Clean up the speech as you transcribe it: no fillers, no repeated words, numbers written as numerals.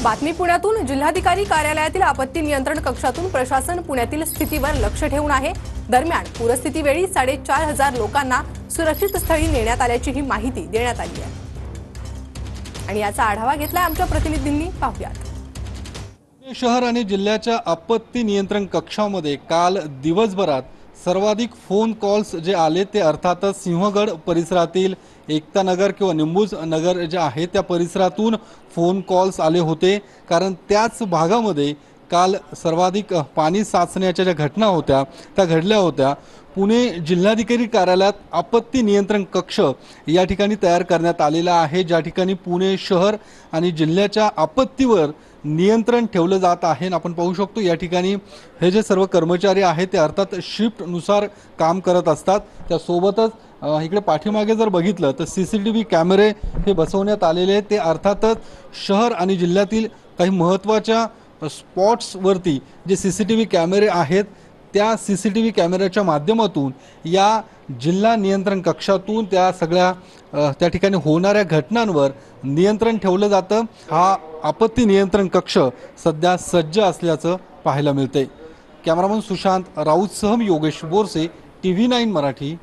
बातमी पुण्यातून जिल्हाधिकारी कार्यालयातील आपत्ती नियंत्रण कक्षातून प्रशासन पुण्यातील स्थितीवर लक्ष ठेवून आहे। दरम्यान पूरस्थितीवेळी 4,500 लोकांना सुरक्षित स्थळी नेण्यात आल्याची ही माहिती देण्यात आली आहे। आणि याचा आढावा घेतलाय आमच्या प्रतिनिधींनी, पाहूयात। शहर आणि जिल्ह्याच्या आपत्ती नियंत्रण कक्षामध्ये काल दिवसभरात सर्वाधिक फोन कॉल्स जे आले ते अर्थातच सिंहगड परिसरातील एकता नगर किंवा निंबूज नगर जे आहे त्या परिसरातून फोन कॉल्स आले होते। कारण त्याच भागामध्ये काल सर्वाधिक पाणी साचण्याच्या ज्या घटना होत्या त्या घडल्या होत्या। पुणे जिल्हाधिकारी कार्यालयात आपत्ती नियंत्रण कक्ष या ठिकाणी तयार करण्यात आलेला आहे, ज्या ठिकाणी पुणे शहर आणि जिल्ह्याच्या आपत्तीवर नियंत्रण ठेवलं जात आहे। आपण पाहू शकतो या ठिकाणी हे जे सर्व कर्मचारी आहेत ते अर्थात शिफ्टनुसार काम करत असतात। त्यासोबतच इकडे पाठीमागे जर बघितलं तर सीसीटीव्ही कॅमेरे हे बसवण्यात आलेले आहेत। ते अर्थातच शहर आणि जिल्ह्यातील काही महत्त्वाच्या स्पॉट्सवरती जे सीसीटीव्ही कॅमेरे आहेत त्या सीसीटीव्ही कॅमेऱ्याच्या माध्यमातून या जिल्हा नियंत्रण कक्षातून त्या सगळ्या त्या ठिकाणी होणाऱ्या घटनांवर नियंत्रण ठेवलं जातं। हा आपत्ती नियंत्रण कक्ष सध्या सज्ज असल्याचं पाहायला मिळते। कॅमेरामन सुशांत राऊतसह योगेश बोरसे, TV9 मराठी।